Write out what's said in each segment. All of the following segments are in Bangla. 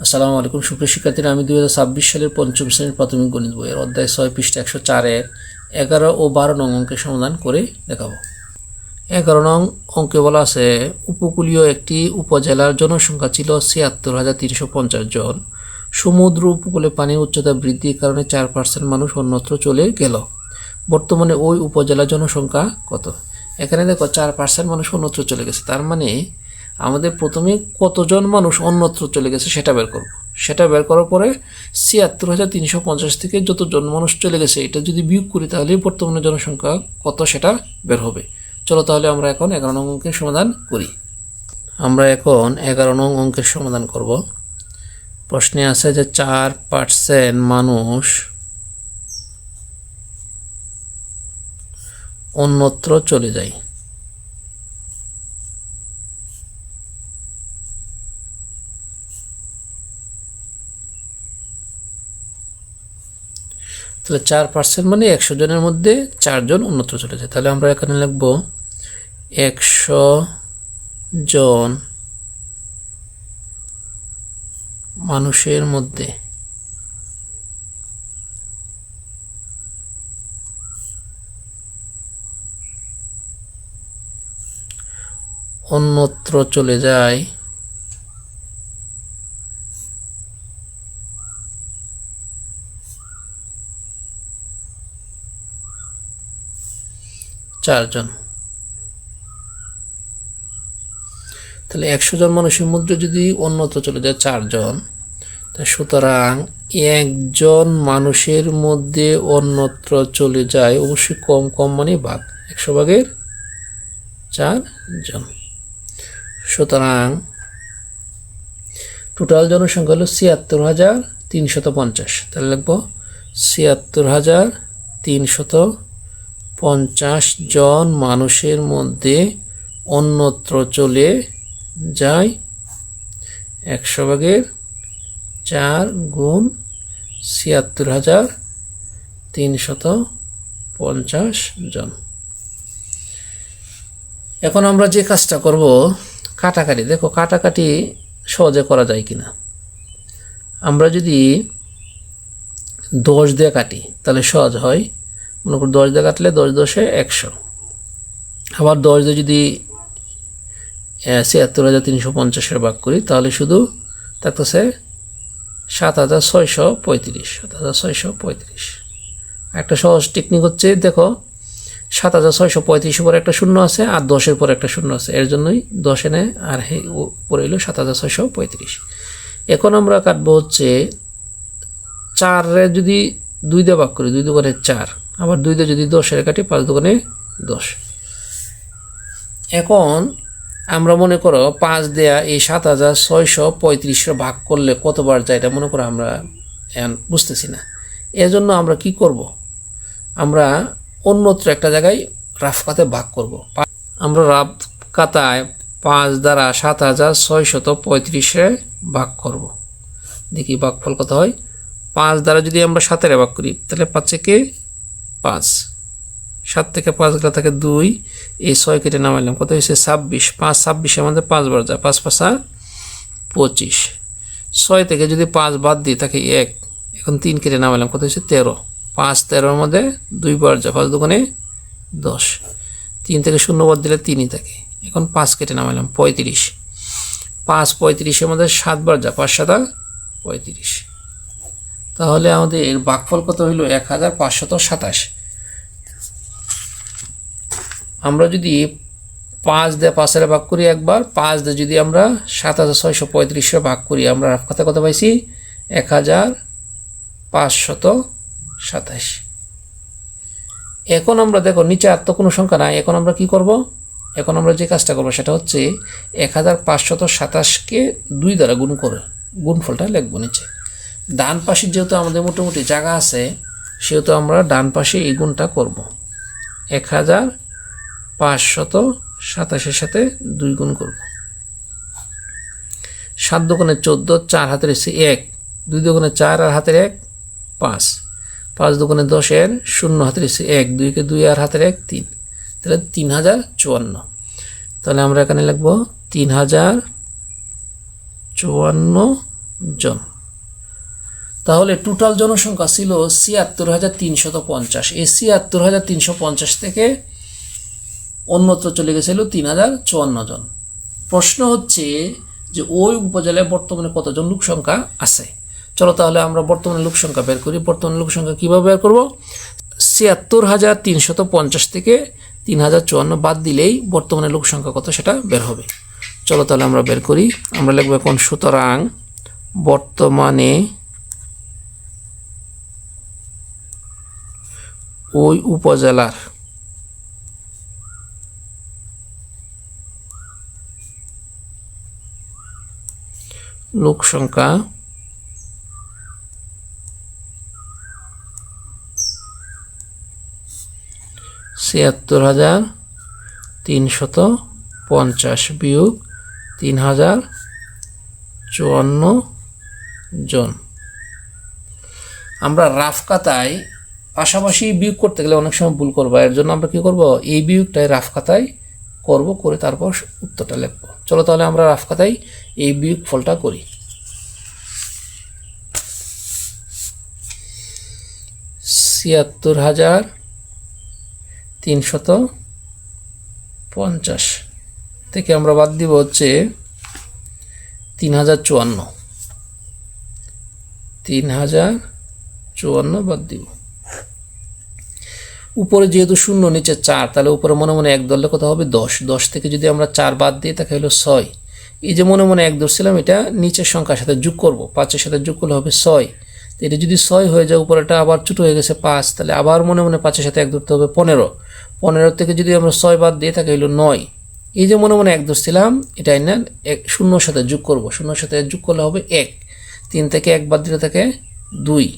আসসালামু আলাইকুম সুপ্রিয় শিক্ষার্থীরা, আমি 2026 সালের পঞ্চম শ্রেণীর প্রাথমিক গণিত বইয়ের অধ্যায় 6 পৃষ্ঠা 104-এর 11 ও 12 নং অঙ্কের সমাধান করে দেখাবো। 11 নং অঙ্কে বলা আছে, উপকূলীয় একটি উপজেলার জনসংখ্যা ছিল ৭৬,৩৫০ জন। সমুদ্র উপকূলে পানির উচ্চতা বৃদ্ধির কারণে 4% মানুষ অন্যত্র চলে গেল। বর্তমানে ওই উপজেলার জনসংখ্যা কত? এখানে দেখো 4% মানুষ অন্যত্র চলে গেছে, তার মানে আমাদের প্রথমে কতজন মানুষ অন্যত্র চলে গেছে সেটা বের করব। সেটা বের করার পরে ৭৬,৩৫০ থেকে যতজন মানুষ চলে গেছে এটা যদি বিয়োগ করি তাহলে বর্তমানে জনসংখ্যা কত সেটা বের হবে। চলো তাহলে আমরা এখন 11 নং অঙ্কের সমাধান করি। আমরা এখন 11 নং অঙ্কের সমাধান করব। প্রশ্নে আছে যে 4% মানুষ অন্যত্র চলে যায়। তাহলে 4% মানে 100 জনের মধ্যে 4 জন অন্যত্র চলে যায়। তাহলে আমরা এখানে লিখব 100 জন মানুষের মধ্যে অন্যত্র চলে যায় 4 জন। তাহলে 100 জন মানুষের মধ্যে যদি অন্যত্র চলে যায় 4 জন, তা সুতরাং একজন মানুষের মধ্যে অন্যত্র চলে যায়, অবশ্যই কম কম মানে ভাগ, 100 ভাগের 4 জন। সুতরাং টোটাল জনসংখ্যা হলো ৭৬,৩৫০। তাহলে লিখব ৭৬,৩৫০ জন মানুষের মধ্যে অন্যত্র চলে যায় 100 ভাগের 4 গুণ ৭৬,৩৫০ জন। এখন আমরা যে কাজটা করব, কাটাকাটি। দেখো কাটাকাটি সহজে করা যায় কিনা। আমরা যদি 10 দিয়ে কাটি তাহলে সহজ হয়। মনে করি 10 দিয়ে কাটলে 10 10 100। আবার 10 দিয়ে যদি ৭৬,৩৫০ ভাগ করি তাহলে শুধু থাকতেছে ৭৬৩৫। ৭৬৩৫। একটা সহজ টেকনিক হচ্ছে, দেখো ৭৬৩৫ পরে একটা শূন্য আছে আর 10-এর পরে একটা শূন্য আছে, এর জন্যই 10 এনে আর পরে হলো ৭৬৩৫। এখন আমরা কাটবো হচ্ছে 4-রে যদি 2 দিয়ে ভাগ করি, 2 দুগুণে 4, আবার 2 দিয়ে যদি 10-এর কাটি 5 দুগুণে 10। এখন আমরা মনে করো 5 দেয়া এই ৭৬৩৫ ভাগ করলে কতবার যায় এটা মনে করো আমরা বুঝতেছি না। এর জন্য আমরা কি করব, আমরা অন্যত্র একটা জায়গায় রাফ খাতায় ভাগ করব। আমরা রাফ খাতায় 5 দ্বারা ৭৬৩৫ ভাগ করব। দেখি ভাগফল কত হয়। 5 দ্বারা যদি আমরা 7-এর ভাগ করি তাহলে 5 কে 5, 7 থেকে 5 গেলে থাকে 2, এই 6 কেটে নামাইলাম, কত হয়েছে 26। 5 26 আমাদের 5 বার যায়, 5 5 25। 6 থেকে যদি 5 বাদ দিই থাকে 1, এখন 3 কেটে নামাইলাম, কত হয়েছে 13। 5 13-এর মধ্যে 2 বার যায়, 5 দুগুণে 10। 3 থেকে 0 বাদ দিলে 3ই থাকে। এখন 5 কেটে নামাইলাম 35। 5 35-এর মধ্যে 7 বার যায়, 5 7 35। তাহলে আমাদের এর ভাগফল কত হইল 1527। আমরা যদি 5 দিয়ে 5-এর ভাগ করি একবার, 5 দিয়ে যদি আমরা ৭৬৩৫ ভাগ করি, আমরা রাফ খাতা কত পাইছি 1527। এখন আমরা দেখো নিচে আর তো কোনো সংখ্যা নাই, এখন আমরা কি করব, এখন আমরা যে কাজটা করবো সেটা হচ্ছে 1527-কে 2 দ্বারা গুণ করে গুণফলটা লিখবো নিচে। ডান পাশে যেহেতু আমাদের মোটামুটি জায়গা আছে সেহেতু আমরা ডান পাশে এই গুণটা করব। 1527-এর সাথে 2 গুণ করব। 7 দুগুণে 14, 4 হাতের 1, 2 দুগুণে 4 আর হাতের 1 5, 5 দুগুণে 10-এর 0 হাতের 1, 2 কে 2 আর হাতের 1 3, তাহলে 3054। তাহলে আমরা এখানে লিখব 3054 জন। তাহলে টোটাল জনসংখ্যা ছিল ৭৬,৩৫০। এই ৭৬,৩৫০ থেকে অন্যত্র চলে গেছিল ৩,০৫৪ জন। প্রশ্ন হচ্ছে যে ওই উপজেলায় বর্তমানে কতজন লোক সংখ্যা আছে। চলো তাহলে আমরা বর্তমানে লোক সংখ্যা বের করি। বর্তমানে লোক সংখ্যা কীভাবে বের করব? ৭৬,৩৫০ থেকে ৩,০৫৪ বাদ দিলেই বর্তমানে লোক সংখ্যা কত সেটা বের হবে। চলো তাহলে আমরা বের করি। আমরা লিখব এখন সুতরাং বর্তমানে ওই উপজেলার লোক সংখ্যা ৭৬,৩৫০ বিয়োগ ৩,০৫৪ জন। আমরা রাফ খাতায় পাশাপাশি বিয়োগ করতে গেলে অনেক সময় ভুল করবো। এর জন্য আমরা কি করব? এই বিয়োগটাই রাফ খাতায় করব, করে তারপর উত্তরটা লিখব। চলো তাহলে আমরা রাফ খাতায় এই বিয়োগ ফলটা করি। ৭৬,৩৫০ থেকে আমরা বাদ দিব হচ্ছে ৩,০৫৪। ৩,০৫৪ বাদ দিব। উপরে যেহেতু শূন্য নিচে 4, তাহলে উপরে মনে মনে 1 ধরলে কত হবে? 10। 10 থেকে যদি আমরা 4 বাদ দিই তাকে হলো 6। এই যে মনে মনে 1 ধরছিলাম, এটা নিচের সংখ্যার সাথে যোগ করব, 5-এর সাথে যোগ করলে হবে 6। তো এটা যদি 6 হয়ে যায়, উপরেটা আবার ছোটো হয়ে গেছে 5, তাহলে আবার মনে মনে 5-এর সাথে 1 ধরতে হবে 15। 15 থেকে যদি আমরা 6 বাদ দিই তাকে হলো 9। এই যে মনে মনে 1 ধরছিলাম, এটাই না শূন্যর সাথে যোগ করব, শূন্যর সাথে যোগ করলে হবে 1। 3 থেকে 1 বাদ দিলে থাকে 2।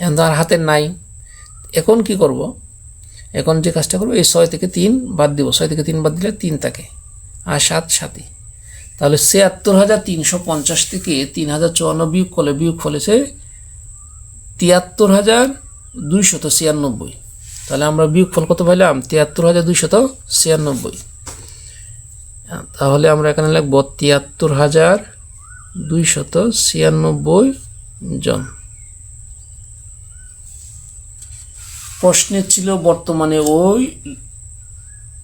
এখন তো আর হাতের নাই। এখন কি করব? এখন যে কাজটা করবো, এই 6 থেকে 3 বাদ দিব। 6 থেকে 3 বাদ দিলে 3 থাকে, আর 7 7ই। তাহলে ৭৬,৩৫০ থেকে ৩,০৫৪ বিয়োগ করলে বিয়োগ ফলেছে ৭৩,২৯৬। তাহলে আমরা বিয়োগ ফল কত পাইলাম? ৭৩,২৯৬। তাহলে আমরা এখানে লিখব ৭৩,২৯৬ জন। প্রশ্নে ছিল বর্তমানে ওই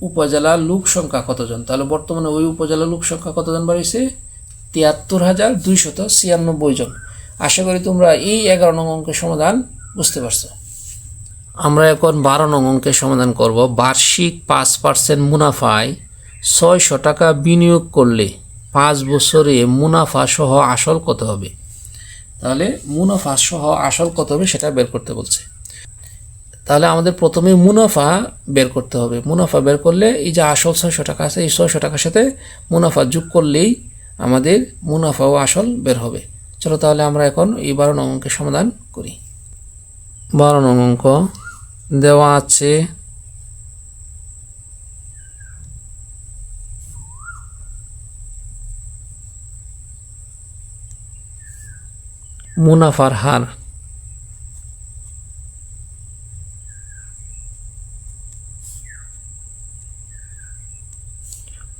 উপজেলার লোক সংখ্যা কতজন। তাহলে বর্তমানে ওই উপজেলার লোক সংখ্যা কতজন বাড়িয়েছে? ৭৩,২৯৬ জন। আশা করি তোমরা এই 11 নং অঙ্কের সমাধান বুঝতে পারছো। আমরা এখন 12 নং অঙ্কের সমাধান করব। বার্ষিক 5% মুনাফায় 600 টাকা বিনিয়োগ করলে 5 বছরে মুনাফা সহ আসল কত হবে? তাহলে মুনাফা সহ আসল কত হবে সেটা বের করতে বলছে। তাহলে আমাদের প্রথমে মুনাফা বের করতে হবে। মুনাফা বের করলে এই যে আসল 600 টাকা আছে, এই 600 টাকার সাথে মুনাফা যোগ করলেই আমাদের মুনাফা ও আসল বের হবে। চলো তাহলে আমরা এখন এই 12 নং অঙ্কের সমাধান করি। 12 নং অঙ্ক দেওয়া আছে মুনাফার হার।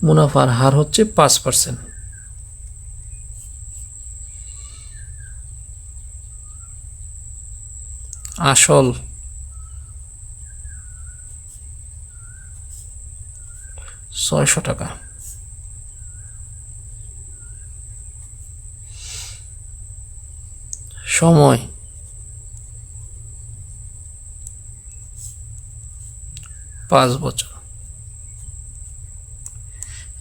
মুনাফার হার হচ্ছে 5%। আসল 600 টাকা। সময় 5 বছর।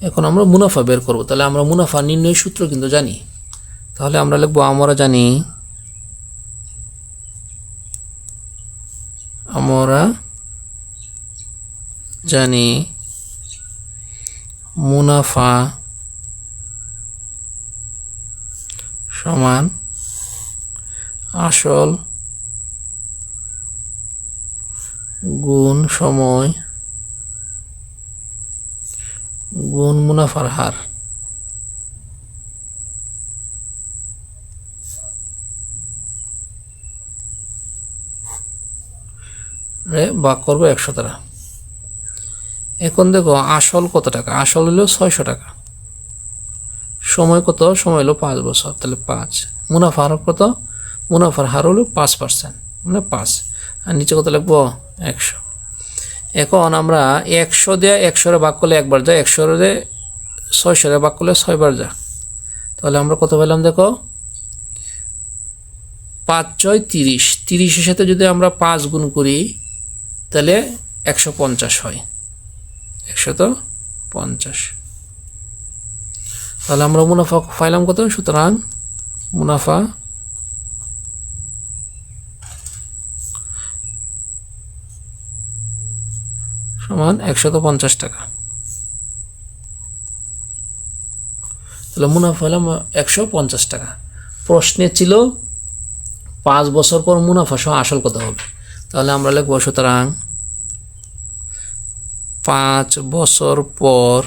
এখন আমরা মুনাফা বের করব। তাহলে আমরা মুনাফা নির্ণয় সূত্র কিন্তু জানি। তাহলে আমরা লিখব, আমরা জানি মুনাফা সমান আসল গুণ সময় গুণ মুনাফার হার। ভাগ করবো 100 দ্বারা। এখন দেখো আসল কত টাকা? আসল হলো 600 টাকা। সময় কত? সময় হলো 5 বছর, তাহলে 5। মুনাফার হার কত? মুনাফার হার হলো 5%, মানে 5। আর নিচে কত লিখবো? 100। এখন আমরা 100 দিয়ে 100 ভাগ করলে একবার যায়, 100 দিয়ে 600 ভাগ করলে 6 বার যায়। তাহলে আমরা কত পেলাম দেখো? 5 6 30। 30-এর সাথে যদি আমরা 5 গুণ করি তাহলে 150 হয়, 150। তাহলে আমরা মুনাফা পাইলাম কত? সুতরাং মুনাফা সমান 150 টাকা। তাহলে মুনাফা হলাম 150 টাকা। প্রশ্নে ছিল 5 বছর পর মুনাফা সহ আসল কত হবে। তাহলে আমরা লিখব সুতরাং 5 বছর পর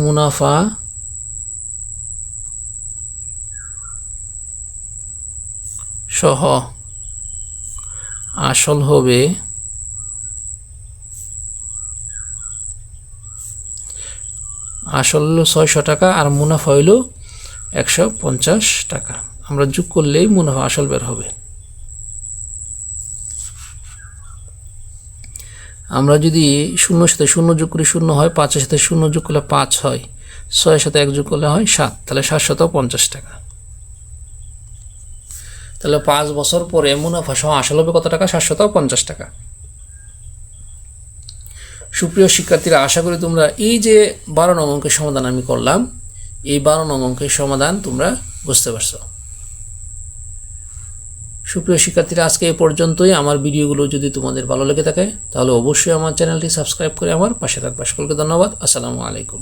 মুনাফা সহ আসল হবে আসল হলো 600 টাকা আর মুনাফা হইল 150 টাকা। আমরা যোগ করলেই মুনাফা আসল বের হবে। আমরা যদি 0 সাথে 0 যোগ করি 0 হয়, 5-এর সাথে 0 যোগ করলে 5 হয়, 6-এর সাথে 1 যোগ করলে হয় 7, তাহলে 750 টাকা। তাহলে 5 বছর পরে মুনাফা সহ আসল হবে কত টাকা? 750 টাকা। সুপ্রিয় শিক্ষার্থীরা, আশা করি তোমরা এই যে 12 নং অঙ্কের সমাধান আমি করলাম, এই 12 নং অঙ্কের সমাধান তোমরা বুঝতে পারছো। সুপ্রিয় শিক্ষার্থীরা, আজকে এই পর্যন্তই। আমার ভিডিওগুলো যদি তোমাদের ভালো লেগে থাকে তাহলে অবশ্যই আমার চ্যানেলটি সাবস্ক্রাইব করে আমার পাশে থাকবে। সকলকে ধন্যবাদ। আসসালামু আলাইকুম।